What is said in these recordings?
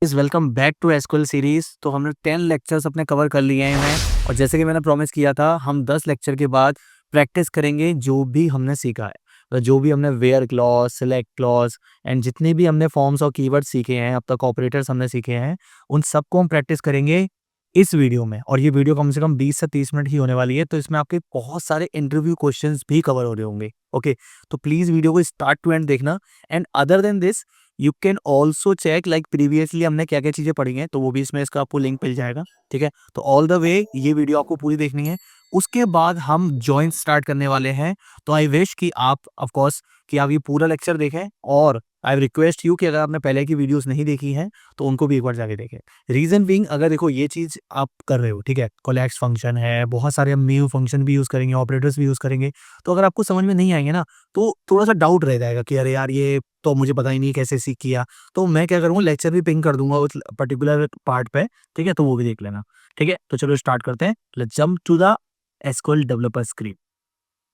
Is welcome back to SQL series. तो हमने 10 lectures अपने कवर कर लिए हैं और जैसे कि मैंने प्रॉमिस किया था, हम 10 लेक्चर के बाद प्रैक्टिस करेंगे जो भी हमने सीखा है। तो जो भी हमने where clause, select clause and जितने भी हमने फॉर्म्स और कीवर्ड सीखे हैं, अब तक ऑपरेटर्स हमने सीखे हैं, उन सबको हम प्रैक्टिस करेंगे इस वीडियो में। और ये वीडियो कम से कम 20 से 30 मिनट ही होने वाली है, तो इसमें आपके बहुत सारे इंटरव्यू क्वेश्चंस भी कवर हो रहे होंगे। ओके, तो प्लीज वीडियो को स्टार्ट टू एंड देखना। And other than this, you can also check like previously हमने क्या क्या चीजें पढ़ी हैं, तो वो भी इसमें इसका आपको लिंक मिल जाएगा। ठीक है, तो ऑल द वे ये वीडियो आपको पूरी देखनी है। उसके बाद हम जॉइंट स्टार्ट करने वाले हैं। तो आई विश कि आप ऑफ कोर्स कि आप ये पूरा लेक्चर देखें, और आई रिक्वेस्ट यू कि अगर आपने पहले की वीडियोस नहीं देखी हैं तो उनको भी एक बार जाके देखें। रीजन बीइंग, अगर देखो ये चीज आप कर रहे हो, ठीक है, कोलैक्स फंक्शन है, बहुत सारे हम म्यू फंक्शन भी यूज करेंगे, ऑपरेटर्स भी यूज करेंगे, तो अगर आपको समझ में नहीं आएंगे ना, तो थोड़ा सा डाउट रह जाएगा कि अरे यार ये तो मुझे पता ही नहीं कैसे सीख किया। तो मैं क्या करूँगा, लेक्चर भी पिंग कर दूंगा उस पर्टिकुलर पार्ट पे। ठीक है, तो वो भी देख लेना। ठीक है, तो चलो स्टार्ट करते हैं। Let's jump to the SQL developer screen.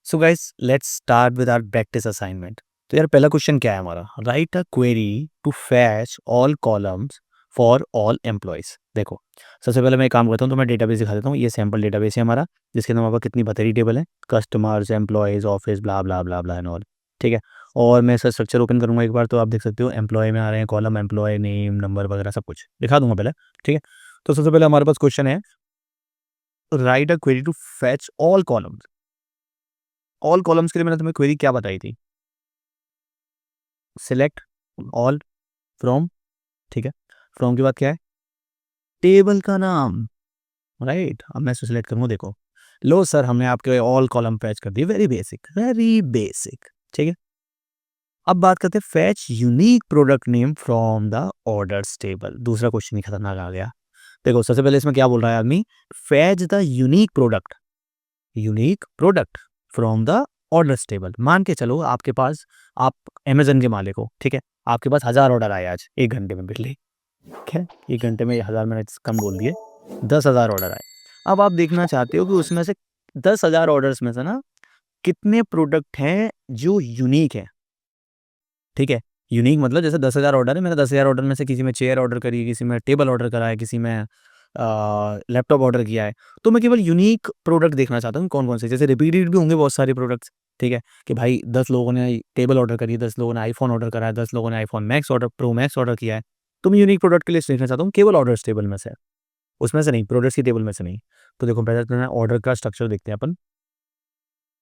So guys, let's start with our practice assignment. तो यार पहला क्वेश्चन क्या है हमारा, write a query to fetch all columns for all employees. देखो, सबसे पहले मैं एक काम करता हूँ, तो मैं डेटाबेस दिखा देता हूँ। ये सैम्पल डेटाबेस है हमारा, जिसके अंदर हमारे पास कितनी बतेरी टेबल है, customers, employees, office, blah blah blah blah and all. ठीक है, और मैं इसका स्ट्रक्चर ओपन करूंगा एक बार, तो आप देख सकते हो एम्प्लॉय में आ रहे हैं कॉलम, एम्प्लॉय नेम, नंबर वगैरह सब कुछ दिखा दूंगा पहले। ठीक है, तो सबसे पहले हमारे पास क्वेश्चन है, write a query to fetch all columns. All columns के लिए मैंने तुम्हें क्वेरी क्या बताई थी, सिलेक्ट ऑल फ्रॉम। ठीक है, फ्रॉम के बाद क्या है, टेबल का नाम। राइट, अब मैं सिलेक्ट करूंगा, देखो लो सर, हमने आपके ऑल कॉलम फैच कर दिए। Very basic, very basic. ठीक है, अब बात करते हैं fetch unique product name from the orders table. दूसरा क्वेश्चन ही खतरनाक आ गया। देखो सबसे पहले इसमें क्या बोल रहा है आदमी, fetch the unique product from the orders table. मान के चलो आपके पास, आप अमेजन के मालिक हो, ठीक है, आपके पास 1000 ऑर्डर आए आज एक घंटे में, बिजली। ठीक है, एक घंटे में 1000 मैंने कम बोल दिए, 10,000 ऑर्डर आए। अब आप देखना चाहते हो कि उसमें से 10,000 ऑर्डर्स में से ना कितने प्रोडक्ट हैं जो यूनिक है। ठीक है, यूनिक मतलब जैसे 10,000 ऑर्डर है, मैंने 10,000 ऑर्डर में से किसी में चेयर ऑर्डर करी, किसी में टेबल ऑर्डर करा है, किसी में लैपटॉप ऑर्डर किया है। तो मैं केवल यूनिक प्रोडक्ट देखना चाहता हूँ कौन कौन से, जैसे रिपीटेड भी होंगे बहुत सारे प्रोडक्ट्स। ठीक है, कि भाई 10 लोगों ने टेबल ऑर्डर करी है, 10 लोगों ने आईफोन ऑर्डर करा है, 10 लोगों ने iPhone max order, pro max order किया है। तो मैं यूनिक प्रोडक्ट की लिस्ट देखना चाहता हूँ केवल ऑर्डर्स टेबल में से, उसमें से नहीं, प्रोडक्ट्स की टेबल में से नहीं। तो देखो पहले ऑर्डर का स्ट्रक्चर देखते हैं अपन,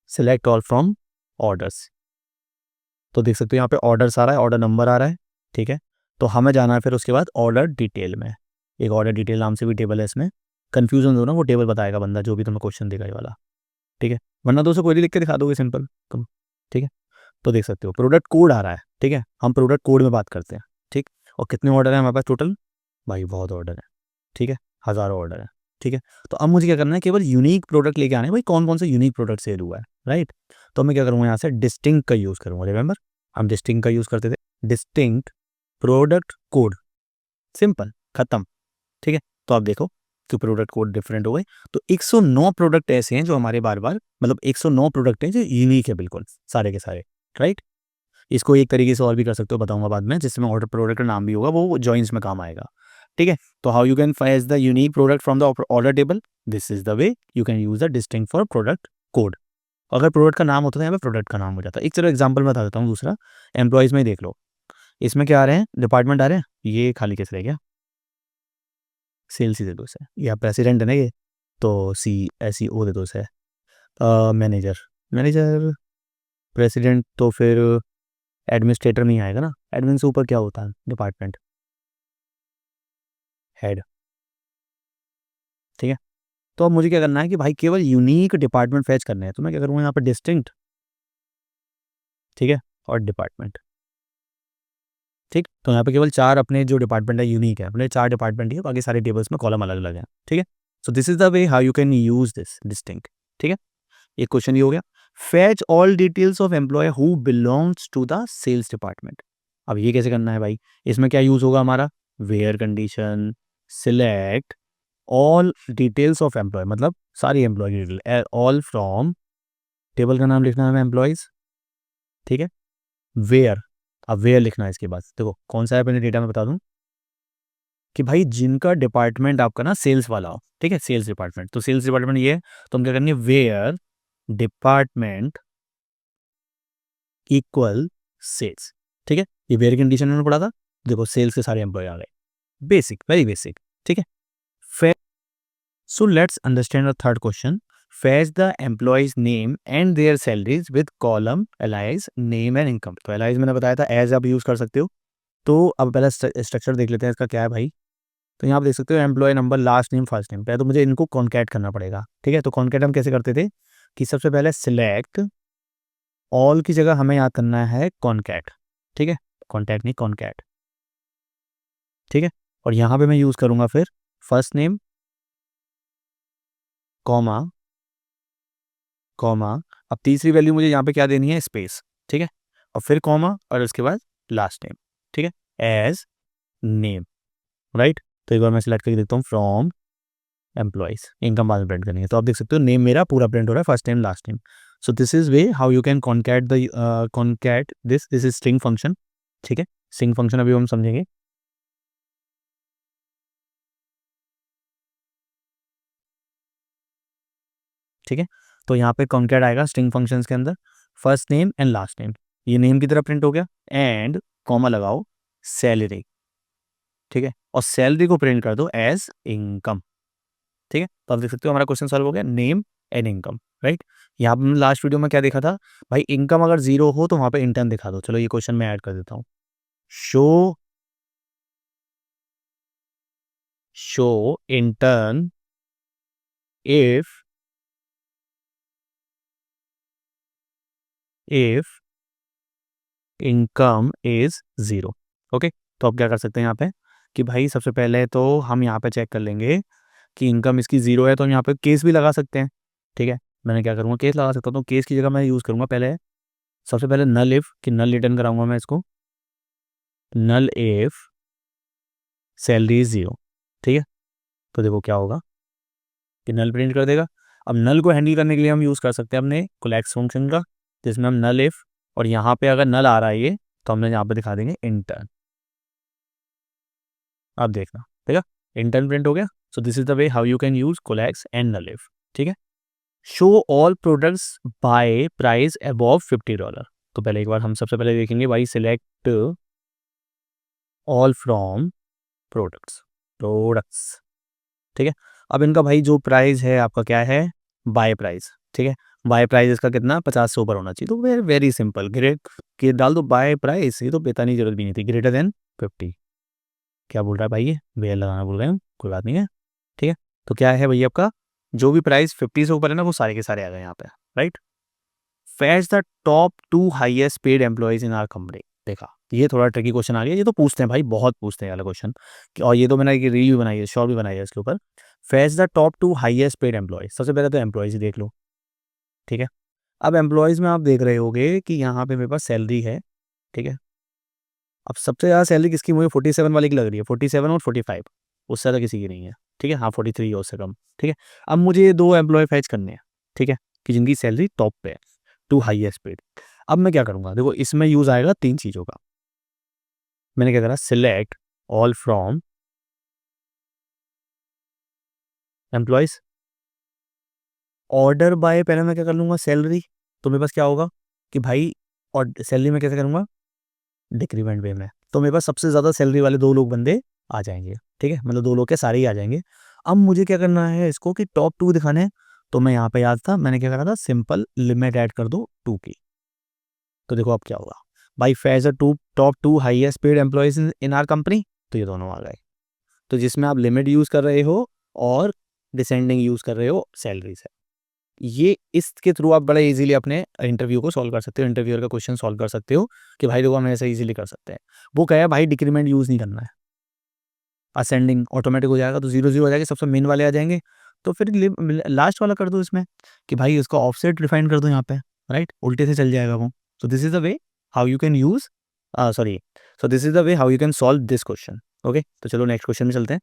सिलेक्ट ऑल फ्रॉम ऑर्डर्स। तो देख सकते हो यहाँ पे ऑर्डर्स आ रहा है, ऑर्डर नंबर आ रहा है। ठीक है, तो हमें जाना है फिर उसके बाद ऑर्डर डिटेल में। एक ऑर्डर डिटेल नाम से भी टेबल है, इसमें कंफ्यूजन हो ना, वो टेबल बताएगा बंदा जो भी तुम्हें क्वेश्चन देगा ये वाला। ठीक है, वरना तो उसे कोई लिख के दिखा दोगे सिंपल तुम। ठीक है, तो देख सकते हो प्रोडक्ट कोड आ रहा है। ठीक है, हम प्रोडक्ट कोड में बात करते हैं। ठीक, और कितने ऑर्डर है हमारे पास टोटल, भाई बहुत ऑर्डर है। ठीक है, हज़ारों ऑर्डर है। ठीक है, तो अब मुझे क्या करना है, केवल यूनिक प्रोडक्ट लेके आने हैं, भाई कौन कौन से यूनिक प्रोडक्ट सेल हुआ है। राइट, तो मैं क्या करूँगा, यहाँ से डिस्टिंक्ट का यूज़ करूँगा। रिमेंबर, हम डिस्टिंक्ट का यूज़ करते थे, डिस्टिंक्ट प्रोडक्ट कोड, सिंपल, खत्म। ठीक है, तो आप देखो कि प्रोडक्ट कोड डिफरेंट हो गए। तो 109 प्रोडक्ट ऐसे हैं जो हमारे बार बार, मतलब 109 प्रोडक्ट हैं जो यूनिक है बिल्कुल सारे के सारे। राइट, इसको एक तरीके से और भी कर सकते हो, बताऊंगा बाद में, जिसमें ऑर्डर प्रोडक्ट का नाम भी होगा, वो जॉइंस में काम आएगा। ठीक है, तो how you can fetch the unique product from the order table, this is the way you can use the distinct for product code. अगर प्रोडक्ट का नाम होता है यहाँ पे प्रोडक्ट का नाम हो जाता है। एक चलो एग्जांपल बता देता हूँ दूसरा, एम्प्लॉयज में ही देख लो, इसमें क्या आ रहे हैं, डिपार्टमेंट आ रहे हैं, ये खाली कैसे रह गया, सेल्स ही दे दो इसे, या प्रेसिडेंट है ना ये, तो CSEO दे दो इसे। मैनेजर, मैनेजर, प्रेसिडेंट, तो फिर एडमिनिस्ट्रेटर नहीं आएगा ना, एडमिन से ऊपर क्या होता है, डिपार्टमेंट हेड। ठीक है, तो अब मुझे क्या करना है कि भाई केवल यूनिक डिपार्टमेंट फैच करने हैं, तो मैं क्या करूँगा यहाँ पर डिस्टिंक्ट, ठीक है, और डिपार्टमेंट। ठीक, तो यहाँ पे केवल 4 अपने जो डिपार्टमेंट है यूनिक है, अपने 4 डिपार्टमेंट ही है, बाकी सारे टेबल्स में कॉलम अलग अलग हैं। ठीक है, so this is the way how you can use this distinct. ठीक है, एक क्वेश्चन ये हो गया, fetch all details of employee who belongs to the sales department. अब ये कैसे करना है भाई, इसमें क्या यूज होगा हमारा, where condition, select all details of employee, मतलब सारी एम्प्लॉय की डिटेल, ऑल फ्रॉम, टेबल का नाम लिखना है हमें एम्प्लॉयज। ठीक है, वेयर, अब वेयर लिखना है इसके बाद, देखो कौन सा है अपने डेटा में बता दूं, कि भाई जिनका डिपार्टमेंट आपका ना सेल्स वाला हो, ठीक है, सेल्स डिपार्टमेंट, तो सेल्स डिपार्टमेंट ये है, तो हम क्या करेंगे, वेयर डिपार्टमेंट इक्वल सेल्स, ठीक है, ये वेयर कंडीशन में पढ़ा था, देखो सेल्स के सारे एम्प्लॉय आ गए, बेसिक, वेरी बेसिक, ठीक है। So let's understand the third question. Fetch the employee's name and their salaries with column alias name and income. तो alias मैंने बताया था as आप यूज कर सकते हो। तो अब पहला स्ट्रक्चर देख लेते हैं इसका क्या है भाई। तो यहाँ आप देख सकते हो employee number, last name, first name. पहले तो मुझे इनको कॉन्कैट करना पड़ेगा, ठीक है। तो कॉन्कैट हम कैसे करते थे कि सबसे पहले सिलेक्ट ऑल की जगह हमें यहाँ करना है कॉन्कैट, ठीक है, कॉन्टैक्ट नहीं कॉन्कैट, ठीक है। और यहाँ पे मैं यूज करूंगा फिर फर्स्ट नेम कॉमा कॉमा, अब तीसरी वैल्यू मुझे यहाँ पे क्या देनी है, स्पेस, ठीक है, और फिर कॉमा और उसके बाद लास्ट नेम, ठीक है, एज नेम, राइट। तो एक बार मैं सिलेक्ट करके देखता हूँ फ्रॉम एम्प्लॉइज, इनकम बाद में प्रिंट करनी है। तो आप देख सकते हो नेम मेरा पूरा प्रिंट हो रहा है, first name last name. So this is way how you can concat the concat this is string function, ठीक है। स्ट्रिंग फंक्शन अभी हम समझेंगे। ठीक है, तो यहाँ पे कॉन्कैट आएगा स्ट्रिंग फंक्शंस के अंदर, first name and last name, ये नेम की तरह प्रिंट हो गया, एंड कॉमा लगाओ सैलरी, ठीक है, और सैलरी को प्रिंट कर दो एज इनकम, ठीक है। तो आप देख सकते हो हमारा क्वेश्चन सॉल्व हो गया, नेम एंड इनकम, राइट। यहाँ पे लास्ट वीडियो में क्या देखा था भाई, इनकम अगर जीरो हो तो वहां पे इंटर्न दिखा दो। चलो ये क्वेश्चन मैं ऐड कर देता हूँ, show show intern if if income is zero, okay. तो अब क्या कर सकते हैं यहाँ पे कि भाई सबसे पहले तो हम यहाँ पे चेक कर लेंगे कि इनकम इसकी जीरो है, तो हम यहाँ पे केस भी लगा सकते हैं, ठीक है। मैंने क्या करूँगा, केस लगा सकता हूँ, तो केस की जगह मैं यूज़ करूँगा पहले सबसे पहले नल इफ, कि नल रिटर्न कराऊंगा मैं इसको, नल इफ सैलरी इज जीरो, ठीक है। तो देखो क्या होगा कि नल प्रिंट कर देगा। अब नल को हैंडल करने के लिए हम यूज़ कर सकते हैं अपने कोलैक्स फंक्शन का, जिसमें हम नल इफ, और यहाँ पे अगर नल आ रहा है ये, तो हमने यहाँ पे दिखा देंगे इंटर्न। अब देखना, ठीक है, इंटर्न प्रिंट हो गया। So this is the way how you can use coalesce and null if, ठीक है। Show all products by price above $50। तो पहले एक बार हम सबसे पहले देखेंगे भाई, select all from products, products, ठीक है। अब इनका भाई जो प्राइस है आपका क्या है, बाय प्राइस, ठीक है। बाय प्राइस इसका कितना, 50 से ऊपर होना चाहिए। तो वेरी वेरी सिंपल, ग्रेट के डाल दो बाय प्राइस, ये तो बताने की जरूरत भी नहीं थी, ग्रेटर देन 50। क्या बोल रहा है भाई, ये वेयर लगाना भूल गए हम, कोई बात नहीं है, ठीक है। तो क्या है भैया आपका, जो भी प्राइस 50 से ऊपर है ना, वो सारे के सारे आ गए यहाँ पे, right. Fetch the top 2 highest paid employees in our company. देखा, ये थोड़ा ट्रिकी क्वेश्चन आ गया, ये तो पूछते हैं भाई, बहुत पूछते हैं वाला क्वेश्चन, और ये तो मैंने एक रील भी बनाई है, शॉर्ट भी बनाई है इसके ऊपर। Fetch the top 2 highest paid employees, सबसे पहले तो एम्प्लॉइज ही देख लो, ठीक है। अब एम्प्लॉइज में आप देख रहे होगे कि यहाँ पे मेरे पास सैलरी है, ठीक है। अब सबसे ज़्यादा सैलरी किसकी मुझे 47 वाले की लग रही है, 47 और 45, उससे ज़्यादा किसी की नहीं है, ठीक है। हाँ 43 है उससे कम, ठीक है। अब मुझे ये दो एम्प्लॉय फैच करने हैं, ठीक है, कि जिनकी सैलरी टॉप पे है, टू हाईएस्ट पेड। अब मैं क्या करूँगा, देखो इसमें यूज़ आएगा 3 चीज़ों का। मैंने क्या करा, select all from employees, order by, पहले मैं क्या कर लूँगा, सैलरी। तो मेरे पास क्या होगा कि भाई, और सैलरी में कैसे करूँगा, डिक्रीमेंट वे में। तो मेरे पास सबसे ज़्यादा सैलरी वाले 2 लोग बंदे आ जाएँगे, ठीक है, मतलब 2 लोग के सारे ही आ जाएँगे। अब मुझे क्या करना है इसको कि टॉप 2 दिखाने हैं, तो मैं यहाँ पे याद था, मैंने क्या करा था, सिंपल लिमिट ऐड कर दो 2 की। तो देखो अब क्या होगा, by fetch to top 2 highest paid employees in our company, तो ये दोनों आ गए। तो जिसमें आप लिमिट यूज़ कर रहे हो और डिसेंडिंग यूज़ कर रहे हो सैलरी से, ये इसके थ्रू आप बड़ा इजीली अपने इंटरव्यू को सॉल्व कर सकते हो, इंटरव्यूअर का क्वेश्चन सॉल्व कर सकते हो कि भाई देखो हम ऐसे इजीली कर सकते हैं। वो कहे भाई डिक्रीमेंट यूज़ नहीं करना है, असेंडिंग ऑटोमेटिक हो जाएगा, तो 0 हो जाएगा, सबसे मेन वाले आ जाएंगे। तो फिर लास्ट वाला कर दो इसमें कि भाई इसको ऑफसेट डिफाइन कर दो यहाँ पे, राइट, उल्टे से चल जाएगा वो। सो this is the way how you can use, sorry, so this is the way how you can solve this question, okay. तो चलो नेक्स्ट क्वेश्चन में चलते हैं,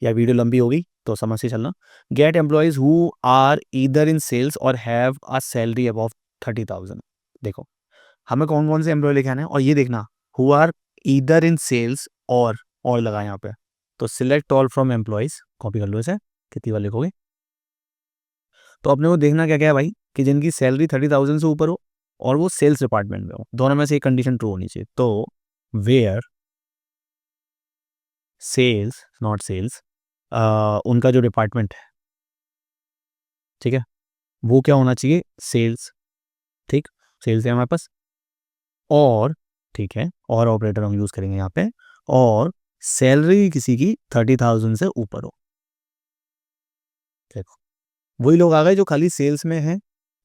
या वीडियो लंबी होगी तो समझ से चलना। Get employees who are either in sales or have a salary above 30,000। देखो हमें कौन कौन से एम्प्लॉय लेके आना है, और ये देखना who are either in sales और लगा यहाँ पे, तो select all from employees, copy कर लो इसे, कितनी बार लिखोगे। तो अपने को देखना क्या क्या है भाई, कि जिनकी सैलरी 30,000 से ऊपर हो और वो सेल्स डिपार्टमेंट में हो, दोनों में से एक कंडीशन ट्रू होनी चाहिए। तो वेयर सेल्स नॉट सेल्स, उनका जो डिपार्टमेंट है, ठीक है, वो क्या होना चाहिए, सेल्स। ठीक, सेल्स है हमारे पास, और ठीक है, और ऑपरेटर हम यूज करेंगे यहाँ पे, और सैलरी किसी की 30,000 से ऊपर हो। देखो वही लोग आ गए जो खाली सेल्स में है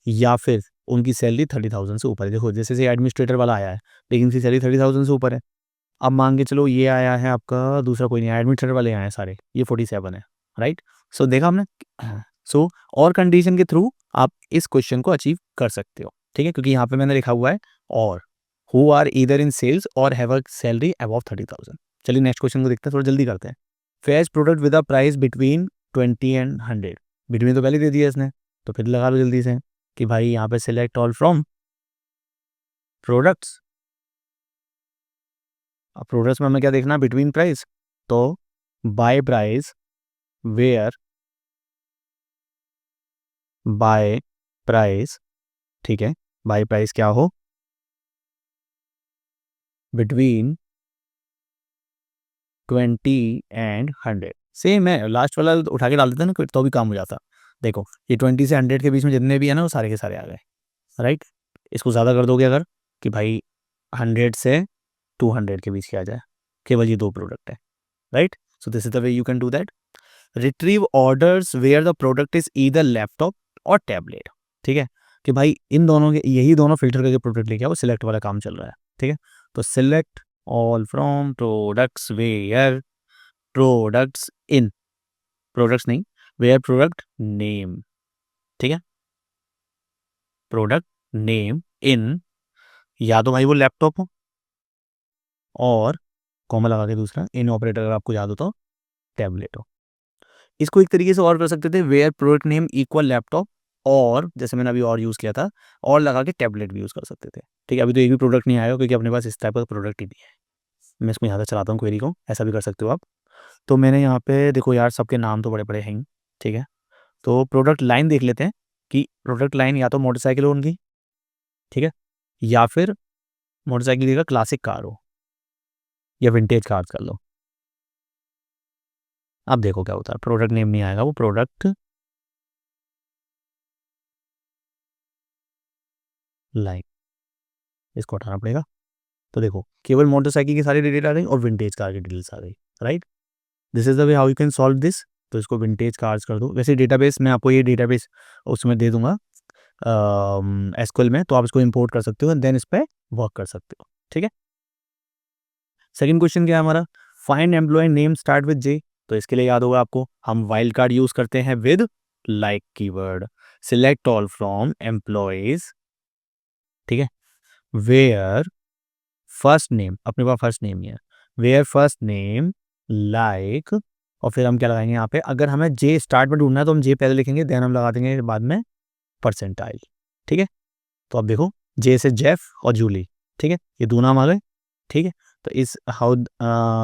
या फिर उनकी सैलरी 30,000 से ऊपर है। देखो जैसे से एडमिनिस्ट्रेटर वाला आया है लेकिन इसकी सैलरी 30,000 से ऊपर है। अब मान के चलो ये आया है आपका दूसरा, कोई नहीं आया, एडमिनिस्ट्रेटर वाले आए हैं सारे, ये 47 है, राइट। सो देखा हमने। सो और कंडीशन के थ्रू आप इस क्वेश्चन को अचीव कर सकते हो, ठीक है, क्योंकि यहाँ पे मैंने लिखा हुआ है और who are either in sales or have a salary above 30,000। चलिए नेक्स्ट क्वेश्चन को देखते हैं, थोड़ा जल्दी करते हैं। Phase product with a price between 20 and 100, between तो पहले दे दिया इसने, तो फिर लगा लो जल्दी से कि भाई यहाँ पे सिलेक्ट ऑल फ्रॉम प्रोडक्ट्स। अब प्रोडक्ट्स में हमें क्या देखना, बिटवीन प्राइस, तो by price where, by price, ठीक है, बाय प्राइस क्या हो, बिटवीन 20 एंड 100। सेम है, लास्ट वाला उठा के डाल देते हैं ना तो भी काम हो जाता। देखो ये 20 से 100 के बीच में जितने भी है ना वो सारे के सारे आ गए, राइट। इसको ज़्यादा कर दोगे अगर, कि भाई 100 से 200 के बीच क्या आ जाए, केवल ये दो प्रोडक्ट है, right. So this is the way you can do that. Retrieve orders where the product is either laptop or tablet, ठीक है, कि भाई इन दोनों के, यही दोनों फिल्टर करके प्रोडक्ट लेके आओ, सिलेक्ट वाला काम चल रहा है, ठीक है। तो select all from products where products in, products नहीं, वेयर प्रोडक्ट नेम, ठीक है, प्रोडक्ट नेम इन, या तो भाई वो लैपटॉप हो और कॉमा लगा के दूसरा इन ऑपरेटर अगर आपको याद हो तो टैबलेट हो। इसको एक तरीके से और कर सकते थे, where product name equal laptop, और जैसे मैंने अभी और यूज़ किया था, और लगा के टैबलेट भी यूज़ कर सकते थे, ठीक है। अभी तो एक भी प्रोडक्ट नहीं आएगा क्योंकि अपने पास इस टाइप का प्रोडक्ट ही नहीं है। मैं इसको यहाँ से चलाता हूँ क्वेरी को, ऐसा भी कर सकते हो आप। तो मैंने यहाँ पे देखो यार सबके नाम तो बड़े बड़े हैं ही, ठीक है। तो प्रोडक्ट लाइन देख लेते हैं कि प्रोडक्ट लाइन या तो मोटरसाइकिल हो उनकी, ठीक है, या फिर मोटरसाइकिल का क्लासिक कार हो, या विंटेज कार कर लो। अब देखो क्या होता है, प्रोडक्ट नेम नहीं आएगा, वो प्रोडक्ट लाइन, इसको हटाना पड़ेगा। तो देखो केवल मोटरसाइकिल की सारी डिटेल आ गई और विंटेज कार की डिटेल्स आ गई, right. This is the way how you can solve this. तो इसको विंटेज कार्स कर दो। वैसे डेटाबेस मैं आपको ये डेटाबेस उसमें दे दूंगा एसक्यूएल में, तो आप इसको इंपोर्ट कर सकते हो देन इस पर वर्क कर सकते हो, ठीक है। सेकंड क्वेश्चन क्या है हमारा, find employee name start with J. तो इसके लिए याद होगा आपको, हम वाइल्ड कार्ड यूज करते हैं with like keyword, select all from employees, ठीक है, वेयर फर्स्ट नेम, अपने पास फर्स्ट नेम ही है, वेयर फर्स्ट नेम लाइक, और फिर हम क्या लगाएंगे यहाँ पे, अगर हमें जे स्टार्ट में ढूंढना है तो हम जे पहले लिखेंगे देन हम लगा देंगे बाद में परसेंटाइल, ठीक है। तो अब देखो जे से जेफ और जूली, ठीक है, ये दो नाम आ गए, ठीक है। तो इस how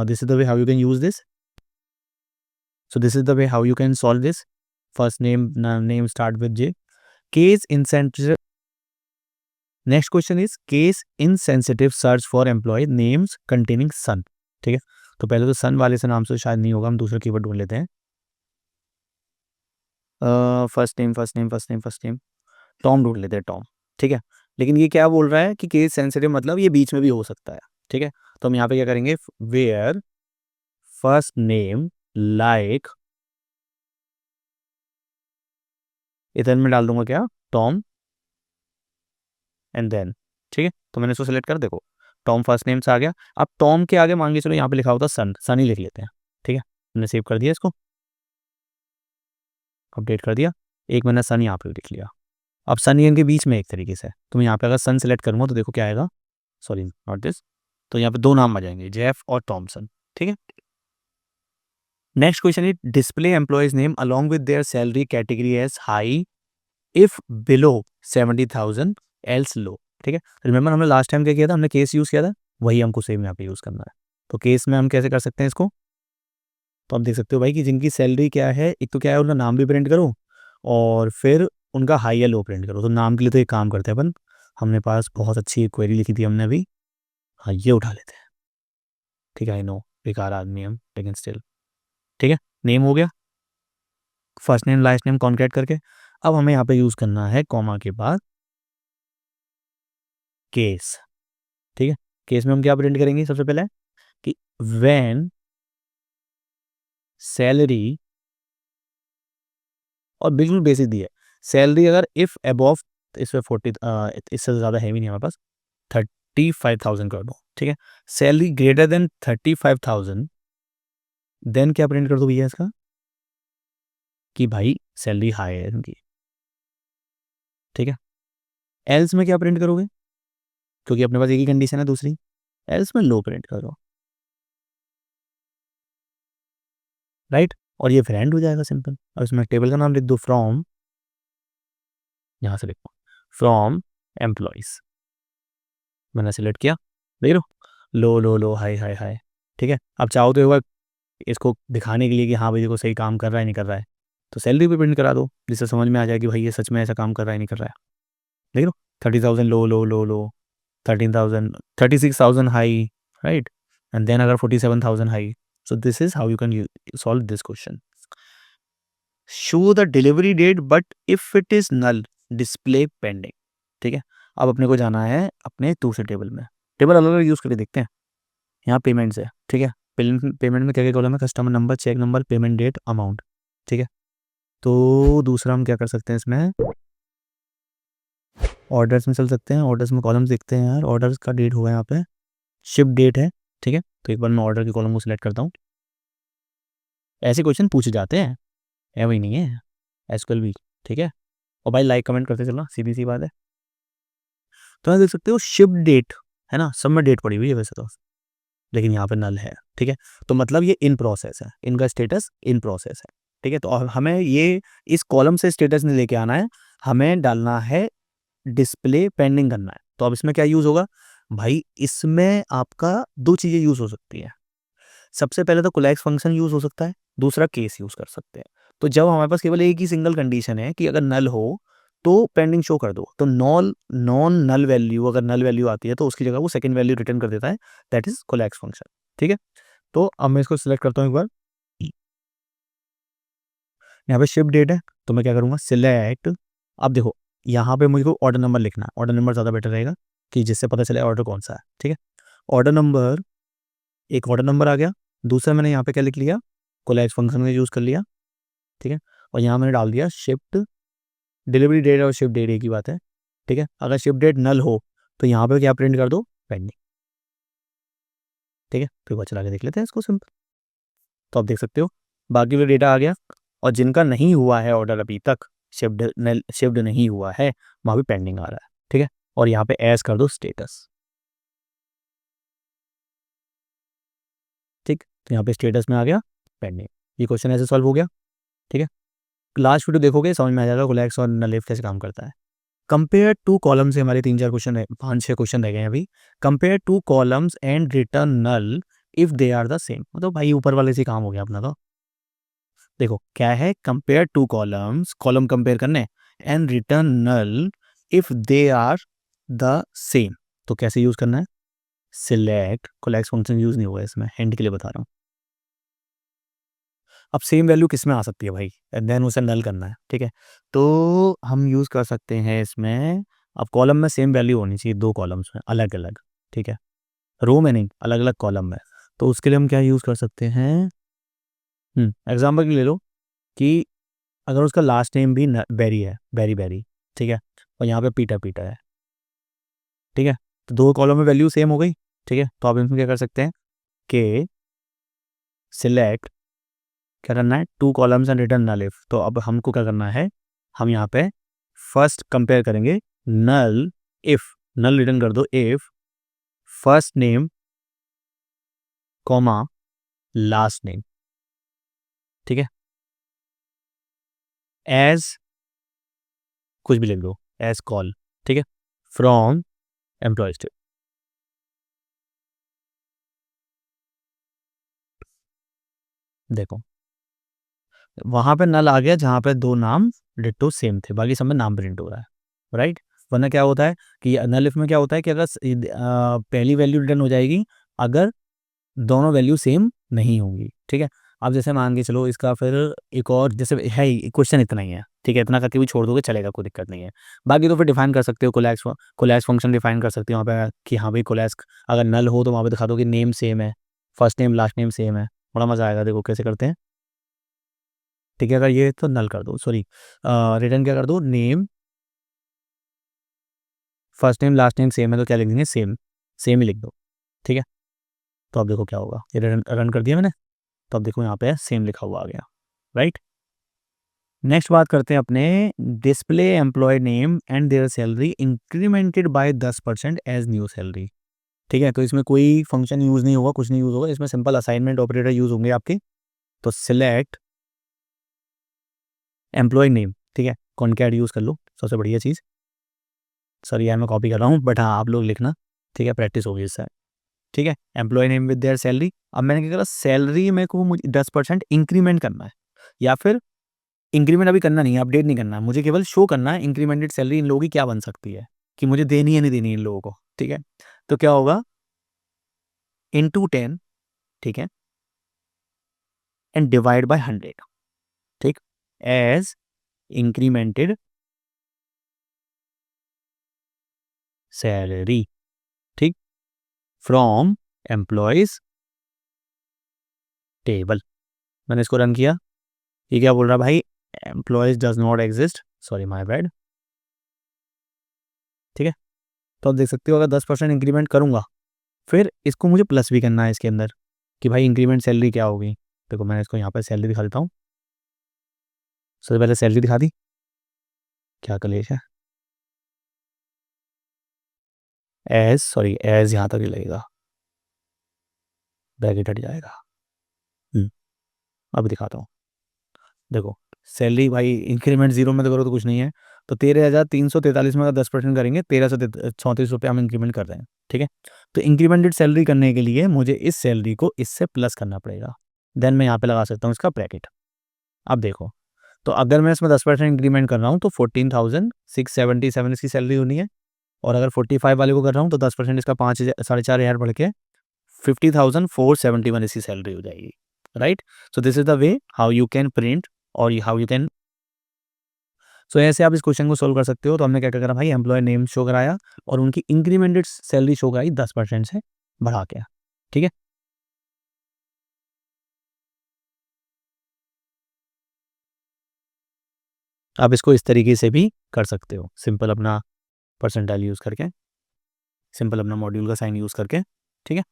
this is the way how you can use this. So this is the way how you can solve this. First name start with J, case incentive. Next question is case insensitive search for employee names containing son, ठीक है। तो पहले तो सन वाले से नाम से शायद नहीं होगा, हम दूसरा कीवर्ड ढूंढ लेते हैं। First name first name first name first name, Tom ढूंढ लेते हैं, टॉम, ठीक है। लेकिन ये क्या बोल रहा है कि केस सेंसिटिव मतलब ये बीच में भी हो सकता है, ठीक है। तो हम यहाँ पे क्या करेंगे, वेयर फर्स्ट नेम लाइक, इधर में डाल दूंगा क्या, टॉम एंड देन, ठीक है। तो मैंने इसको सेलेक्ट कर, देखो टॉम फर्स्ट नेम से आ गया। अब टॉम के आगे मान के चलो यहाँ पे लिखा होता सन, सन ही लिख लेते हैं, ठीक है। मैंने सेव कर दिया इसको, अपडेट कर दिया, एक मैंने सन यहाँ पे भी लिख लिया। अब सन ये इनके बीच में एक तरीके से, तो मैं यहाँ पे अगर सन सेलेक्ट करूँगा तो देखो क्या आएगा, सॉरी नॉट दिस, तो यहाँ पे दो नाम आ जाएंगे, जेफ और टॉमसन, ठीक है। Next question is display employees name along with their salary category as high if below 70,000 else low, ठीक है। रिमेंबर हमने लास्ट टाइम क्या किया था, हमने केस यूज किया था, वही हमको सेम यहाँ पे यूज करना है। तो केस में हम कैसे कर सकते हैं इसको, तो आप देख सकते हो भाई कि जिनकी सैलरी क्या है, एक तो क्या है उनका नाम भी प्रिंट करो और फिर उनका हाई या लो प्रिंट करो। तो नाम के लिए तो एक काम करते हैं अपन, हमने पास बहुत अच्छी क्वेरी लिखी थी हमने अभी, हाँ ये उठा लेते हैं। ठीक है, आई नो बेकार आदमी हम, लेकिन स्टिल ठीक है। नेम हो गया, first name last name concat करके। अब हमें यहाँ पे यूज़ करना है कॉमा के बाद केस। ठीक है, केस में हम क्या प्रिंट करेंगे सबसे पहले कि व्हेन सैलरी, और बिल्कुल बेसिक दी है सैलरी, अगर इफ अबव, इसमें 40, इससे ज़्यादा है भी नहीं हमारे पास, 35,000 कर दो। ठीक है, सैलरी ग्रेटर देन 35,000, देन क्या प्रिंट कर दो भैया इसका कि भाई सैलरी हाई है इनकी। ठीक है, एल्स में क्या प्रिंट करोगे, क्योंकि अपने पास एक ही कंडीशन है दूसरी, एल्स में लो प्रिंट करो। राइट, और ये फिर एंड हो जाएगा सिंपल। और इसमें टेबल का नाम लिख दो फ्रॉम, यहाँ से लिखो फ्रॉम एम्प्लॉइज, मैंने सेलेक्ट किया, देख लो लो हाई हाई हाई। ठीक है, अब चाहो तो एक बार इसको दिखाने के लिए कि हाँ भाई देखो सही काम कर रहा है नहीं कर रहा है, तो सैलरी भी प्रिंट करा दो जिससे समझ में आ जाए कि भाई ये सच में ऐसा काम कर रहा है नहीं कर रहा है। देख लो 30,000 low 13,000, 36,000 high, right, and then अगर 47,000 high. So this is how you can solve this question. Show the delivery date but if it is null display pending. ठीक है, अब अपने को जाना है अपने दूसरे टेबल में, टेबल अलग अलग यूज करके देखते हैं। यहाँ पेमेंट्स है, ठीक है, पेमेंट में क्या क्या कॉलम है, customer number, check number, payment date, amount. ठीक है, तो दूसरा हम क्या कर सकते हैं इसमें, ऑर्डर्स में चल सकते हैं, ऑर्डर्स में कॉलम्स देखते हैं यार, ऑर्डर्स का डेट होगा यहाँ पे, शिप डेट है। ठीक है, तो एक बार मैं ऑर्डर के कॉलम को सिलेक्ट करता हूँ। ऐसे क्वेश्चन पूछे जाते हैं, है वही नहीं है एसक्यूएल भी। ठीक है, और भाई लाइक कमेंट करते चलना, सीधी सी बात है। तो यहाँ देख सकते हो शिप डेट है ना, सब में डेट पड़ी हुई है वैसे तो, लेकिन यहाँ पे नल है। ठीक है, तो मतलब ये इन प्रोसेस है, इनका स्टेटस इन प्रोसेस है। ठीक है, तो हमें ये इस कॉलम से स्टेटस नहीं लेके आना है, हमें डालना है डिस्प्ले पेंडिंग करना है। तो अब इसमें क्या यूज होगा भाई, इसमें आपका दो चीजें यूज हो सकती है। सबसे पहले तो कोलैक्स फंक्शन यूज हो सकता है, दूसरा केस यूज कर सकते हैं। तो जब हमारे पास केवल एक ही सिंगल कंडीशन है कि अगर नल हो तो पेंडिंग शो कर दो, तो नॉन नॉन नल वैल्यू, अगर नल वैल्यू आती है तो उसकी जगह वो सेकंड वैल्यू रिटर्न कर देता है, दैट इज कोलैक्स फंक्शन। ठीक है, तो अब मैं इसको सिलेक्ट करता हूँ एक बार, यहाँ पे शिप डेट है, तो मैं क्या करूँगा सिलेक्ट। अब देखो यहाँ पे मुझे को ऑर्डर नंबर लिखना है, ऑर्डर नंबर ज़्यादा बेटर रहेगा कि जिससे पता चले ऑर्डर कौन सा है। ठीक है, ऑर्डर नंबर, एक ऑर्डर नंबर आ गया, दूसरा मैंने यहाँ पे क्या लिख लिया, कोलैक्स फंक्शन का यूज़ कर लिया। ठीक है, और यहाँ मैंने डाल दिया शिफ्ट, डिलीवरी डेट और शिफ्ट डेट एक ही बात है। ठीक है, अगर शिफ्ट डेट नल हो तो यहाँ पे क्या प्रिंट कर दो, पेंडिंग। ठीक है, तो एक बार चला के देख लेते हैं इसको सिंपल। तो आप देख सकते हो बाकी वाला डेटा आ गया, और जिनका नहीं हुआ है ऑर्डर अभी तक, शिफ्ट नहीं हुआ है, वहाँ भी पेंडिंग आ रहा है। ठीक है, और यहाँ पे एज कर दो स्टेटस। ठीक, तो यहाँ पे स्टेटस में आ गया पेंडिंग, ये क्वेश्चन ऐसे सॉल्व हो गया। ठीक है, लास्ट वीडियो देखोगे समझ में आ जाएगा कोलैक्स और नल कैसे काम करता है। कंपेयर टू कॉलम से हमारे 3-4 क्वेश्चन है, 5-6 क्वेश्चन रह गए हैं अभी। Compare two columns and return null if they are the same, मतलब भाई ऊपर वाले से काम हो गया अपना। तो देखो क्या है, compare two columns, column compare करने, and return null if they are the same. तो कैसे यूज करना है, सिलेक्ट, कोलैक्स फंक्शन यूज नहीं हुआ इसमें, हैंड के लिए बता रहा हूँ। अब सेम वैल्यू किस में आ सकती है भाई, एंड देन उसे नल करना है। ठीक है, तो हम यूज कर सकते हैं इसमें, अब कॉलम में सेम वैल्यू होनी चाहिए, दो कॉलम्स में अलग अलग। ठीक है, रो में नहीं, अलग अलग कॉलम में। तो उसके लिए हम क्या यूज कर सकते हैं, एग्जाम्पल ले लो कि अगर उसका लास्ट नेम भी बेरी है, बेरी बेरी, ठीक है, और यहाँ पे पीटर पीटर है। ठीक है, तो दो कॉलम में वैल्यू सेम हो गई। ठीक है, तो आप इसमें क्या कर सकते हैं कि सिलेक्ट, क्या करना है, two columns and return null if. तो अब हमको क्या करना है, हम यहाँ पे फर्स्ट कंपेयर करेंगे नल इफ, नल रिटर्न कर दो if first name comma last name. ठीक है, एज कुछ भी लिख दो, एज कॉल। ठीक है, फ्रॉम एम्प्लॉयज, देखो वहाँ पे नल आ गया जहाँ पे 2 नाम डिट्टो सेम थे, बाकी सब में नाम प्रिंट हो रहा है, राइट? वरना क्या होता है कि नल इफ में क्या होता है कि अगर पहली वैल्यू रिटर्न हो जाएगी अगर दोनों वैल्यू सेम नहीं होंगी, ठीक है? अब जैसे मान के चलो इसका फिर एक और जैसे है ही क्वेश्चन इतना ही है, ठीक है? इतना करके भी छोड़ दोगे चलेगा, कोई दिक्कत नहीं है। बाकी तो फिर डिफाइन कर सकते हो, कोलैश फंक्शन डिफाइन कर सकते हो वहाँ पे कि हाँ भाई कोलैश अगर नल हो तो वहाँ पे दिखा दो कि नेम सेम है, first name last name same है, बड़ा मज़ा आएगा। देखो कैसे करते हैं, ठीक है? अगर ये तो नल कर दो, सॉरी रिटर्न क्या कर दो, name first name last name same है तो क्या लिख देंगे, सेम, सेम ही लिख दो, ठीक है? तो अब देखो क्या होगा, ये रन रन कर दिया मैंने, तो अब देखो यहाँ पे सेम लिखा हुआ आ गया, राइट? नेक्स्ट बात करते हैं अपने display employee name and their salary incremented by 10% as new salary, ठीक है? तो इसमें कोई फंक्शन यूज नहीं होगा, कुछ नहीं यूज होगा, इसमें सिंपल असाइनमेंट ऑपरेटर यूज होंगे आपके। तो सिलेक्ट एम्प्लॉय नेम, ठीक है? कॉनकैट यूज कर लो, सबसे बढ़िया चीज़। सॉरी यार मैं कॉपी कर रहा हूँ, बट हाँ आप लोग लिखना, ठीक है? प्रैक्टिस होगी इससे, ठीक है? Employee name with their salary. अब मैंने क्या करा, सैलरी मेरे को मुझे 10% इंक्रीमेंट करना है, या फिर इंक्रीमेंट अभी करना नहीं है, अपडेट नहीं करना है, मुझे केवल शो करना है इंक्रीमेंटेड सैलरी इन लोगों की क्या बन सकती है, कि मुझे देनी है नहीं देनी इन लोगों को, ठीक है? तो क्या होगा, इनटू 10, ठीक है, एंड डिवाइड बाय 100, ठीक, एज इंक्रीमेंटेड सैलरी, ठीक, फ्रॉम एम्प्लॉयज टेबल। मैंने इसको रन किया, ये क्या बोल रहा है भाई, employees does not exist, sorry my bad, ठीक है? तो आप देख सकते हो अगर 10% इंक्रीमेंट करूंगा फिर इसको मुझे प्लस भी करना है इसके अंदर, कि भाई इंक्रीमेंट सैलरी क्या होगी। देखो मैंने इसको यहाँ पर सैलरी दिखा देता हूँ, सबसे पहले सैलरी दिखा दी, क्या कलेश है, एज, सॉरी एज यहाँ तक ही लगेगा, ब्रैकेट हट जाएगा। अब दिखाता हूँ, देखो सैलरी भाई इंक्रीमेंट जीरो में तो करो तो कुछ नहीं है, तो 13,343 में अगर 10% करेंगे 1334 हम इंक्रीमेंट कर रहे हैं, ठीक है? तो इंक्रीमेंटेड सैलरी करने के लिए मुझे इस सैलरी को इससे प्लस करना पड़ेगा, देन मैं यहाँ पे लगा सकता हूँ इसका ब्रैकेट। अब देखो, तो अगर मैं इसमें 10% इंक्रीमेंट कर रहा हूँ तो 14,677 इसकी सैलरी होनी है, और अगर 45 वाले को कर रहा हूँ तो 10% इसका 5,000 4,500 बढ़ के 50,471 इसकी सैलरी हो जाएगी, right? So this is the way how you can print और हाउ यू कैन, सो ऐसे आप इस क्वेश्चन को सोल्व कर सकते हो। तो हमने क्या क्या करा भाई, एम्प्लॉय नेम शो कराया और उनकी इंक्रीमेंटेड सैलरी शो कराई 10% से बढ़ा के, ठीक है? आप इसको इस तरीके से भी कर सकते हो, सिंपल अपना परसेंटाइल यूज करके, सिंपल अपना मॉड्यूल का साइन यूज करके, ठीक है?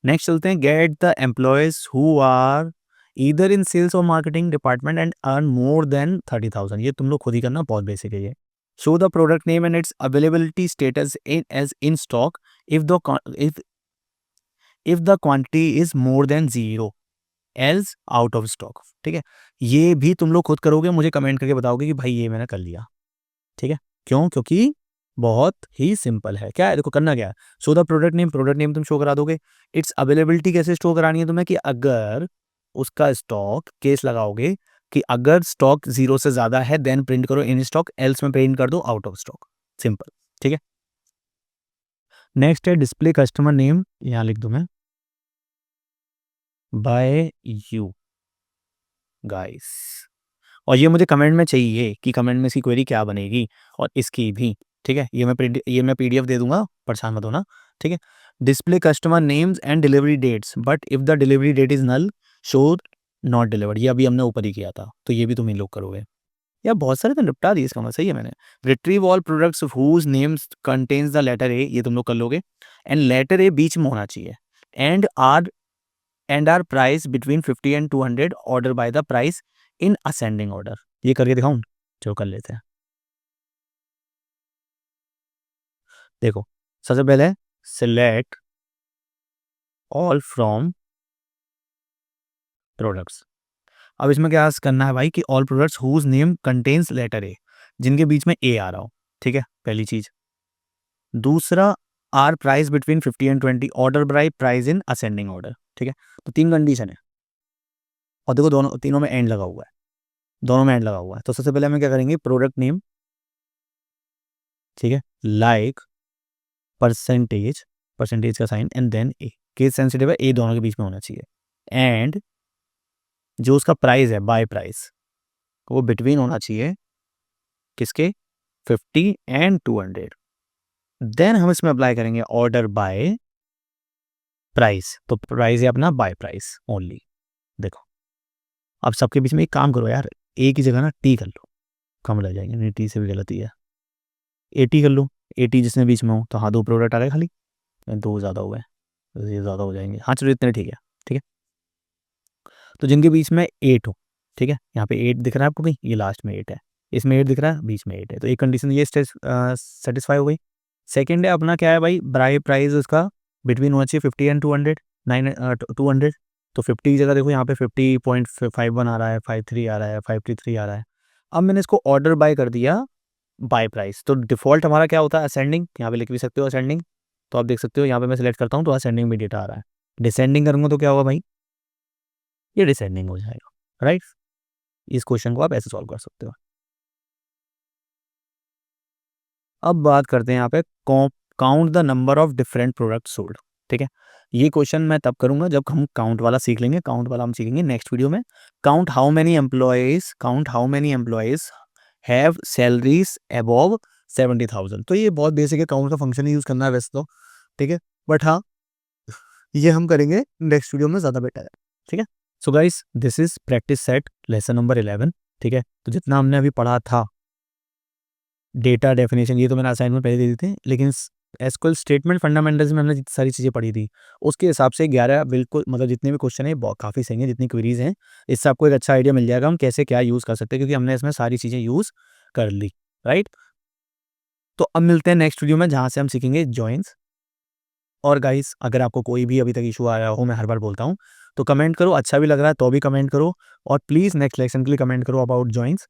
नेक्स्ट चलते हैं, get the employees who are either in sales और marketing department and earn more than 30,000। ये तुम लोग खुद ही करना, बहुत बेसिक है ये। Show the product name and its availability status in as in stock if the the quantity is more than zero else out of stock, ठीक है? ये भी तुम लोग खुद करोगे, मुझे कमेंट करके बताओगे कि भाई ये मैंने कर लिया, ठीक है? क्यों? क्योंकि बहुत ही सिंपल है। क्या है, देखो करना क्या है, शो द प्रोडक्ट नेम तुम शो करा दोगे, इट्स अवेलेबिलिटी कैसे शो करानी है तुम्हें, कि अगर उसका स्टॉक केस लगाओगे कि अगर स्टॉक जीरो से ज्यादा है देन प्रिंट करो इन स्टॉक, एल्स में प्रिंट कर दो आउट ऑफ स्टॉक, सिंपल, ठीक है? नेक्स्ट है डिस्प्ले कस्टमर नेम, यहां लिख दूं मैं बाय यू गाइस, और ये मुझे कमेंट में चाहिए कि कमेंट में इसकी क्वेरी क्या बनेगी और इसकी भी, ठीक है? ये मैं पीडीएफ दे दूंगा, परेशान मत होना, ठीक है? Display customer names and delivery dates but if the delivery date is null show not delivered, ये अभी हमने ऊपर ही किया था, तो ये भी तुम ही लोग करोगे। यार बहुत सारे तो निपटा दिए इसका मतलब, सही है मैंने। Retrieve all products whose names contains the letter A, ये तुम लोग कर लोगे, एंड लेटर ए बीच में होना चाहिए, and are price between 50 and 200 order by the price in ascending order. ये करके दिखाऊं, चलो कर लेते हैं। देखो सबसे पहले सिलेक्ट ऑल फ्रॉम प्रोडक्ट्स। अब इसमें क्या करना है भाई, कि all products whose name contains letter A, जिनके बीच में ए आ रहा हो, ठीक है? पहली चीज। दूसरा, are price between 50 and 20 order by price in ascending order, ठीक है? तो तीन कंडीशन है। और देखो दोनों तीनों में एंड लगा हुआ है, दोनों में एंड लगा हुआ है। तो सबसे पहले हमें क्या करेंगे, प्रोडक्ट नेम, ठीक है, लाइक परसेंटेज, परसेंटेज का sign and then A, case sensitive है, ए दोनों के बीच में होना चाहिए। एंड जो उसका प्राइस है, बाय प्राइस, वो बिटवीन होना चाहिए किसके, 50 एंड 200। देन हम इसमें अप्लाई करेंगे ऑर्डर बाय प्राइस, तो प्राइस है अपना बाय प्राइस ओनली। देखो अब सबके बीच में एक काम करो यार, ए की जगह ना टी कर लो, कम लग जाएंगे, नहीं टी से भी गलती है, ए टी कर लो, ए टी जिसमें बीच में हो, तो हाँ 2 प्रोडक्ट आ गए खाली, 2 ज़्यादा हो गए, तो ये ज़्यादा हो जाएंगे, हाँ चलो इतने ठीक है। ठीक है, तो जिनके बीच में 8 हो, ठीक है, यहाँ पे 8 दिख रहा है आपको कहीं, ये लास्ट में 8 है, इसमें 8 दिख रहा है, बीच में 8 है, तो एक कंडीशन ये सेटिस्फाई हो गई। सेकेंड है अपना क्या है भाई, ब्राई प्राइस उसका बिटवीन होना चाहिए 50 एंड 200, 200, तो 50 की जगह देखो यहाँ पे 50.51 आ रहा है, 53 आ रहा है, 53 आ रहा है। अब मैंने इसको ऑर्डर बाय कर दिया बाय प्राइस, तो डिफ़ॉल्ट हमारा क्या होता है, असेंडिंग, यहाँ पे लिख भी सकते हो असेंडिंग, तो आप देख सकते हो यहाँ पे मैं सिलेक्ट करता हूँ तो असेंडिंग में डेटा आ रहा है। डिसेंडिंग करूँगा तो क्या होगा भाई, ये डिसेंडिंग हो जाएगा, राइट। इस क्वेश्चन को आप ऐसे सॉल्व कर सकते हो। अब बात करते हैं यहाँ पे count the number of different product sold, ठीक है। ये क्वेश्चन मैं तब करूंगा जब हम काउंट वाला सीख लेंगे, काउंट वाला हम सीखेंगे नेक्स्ट वीडियो में। Count how many employees have salaries above 70,000, तो ये बहुत बेसिक है, काउंट का फंक्शन ही यूज करना है वैसे तो, ठीक है, बट हाँ ये हम करेंगे नेक्स्ट वीडियो में, ज़्यादा बेटर है। ठीक है, so guys this is practice set lesson number 11। ठीक है, तो जितना हमने अभी पढ़ा था, डेटा डेफिनेशन ये तो मैंने असाइनमेंट पहले दे दी थी, लेकिन एसक्यूएल स्टेटमेंट फंडामेंटल्स में हमने जितनी सारी चीज़ें पढ़ी थी उसके हिसाब से 11 बिल्कुल, मतलब जितने भी क्वेश्चन है काफ़ी सही है, जितनी क्वेरीज हैं इससे आपको एक अच्छा आइडिया मिल जाएगा हम कैसे क्या यूज़ कर सकते हैं, क्योंकि हमने इसमें सारी चीज़ें यूज़ कर ली, राइट। तो अब मिलते हैं नेक्स्ट वीडियो में जहाँ से हम सीखेंगे जॉइंस। और गाइस अगर आपको कोई भी अभी तक इशू आया हो, मैं हर बार बोलता हूँ, तो कमेंट करो, अच्छा भी लग रहा है तो भी कमेंट करो, और प्लीज़ नेक्स्ट लेक्शन के लिए कमेंट करो अबाउट जॉइंस।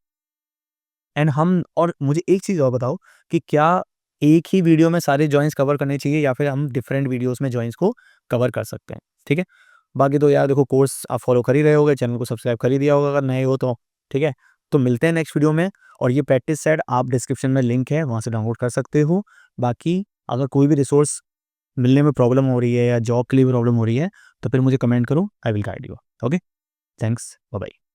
एंड हम, और मुझे एक चीज़ और बताओ कि क्या एक ही वीडियो में सारे जॉइंस कवर करने चाहिए या फिर हम डिफरेंट वीडियोस में जॉइंस को कवर कर सकते हैं। ठीक है, बाकी तो यार देखो कोर्स आप फॉलो कर ही रहे होगे, चैनल को सब्सक्राइब कर ही दिया होगा अगर नए हो तो। ठीक है, तो मिलते हैं नेक्स्ट वीडियो में, और ये प्रैक्टिस सेट आप डिस्क्रिप्शन में लिंक है वहाँ से डाउनलोड कर सकते हो। बाकी अगर कोई भी रिसोर्स मिलने में प्रॉब्लम हो रही है या जॉब के लिए प्रॉब्लम हो रही है तो फिर मुझे कमेंट करो, I will guide you. Okay, thanks, bye bye.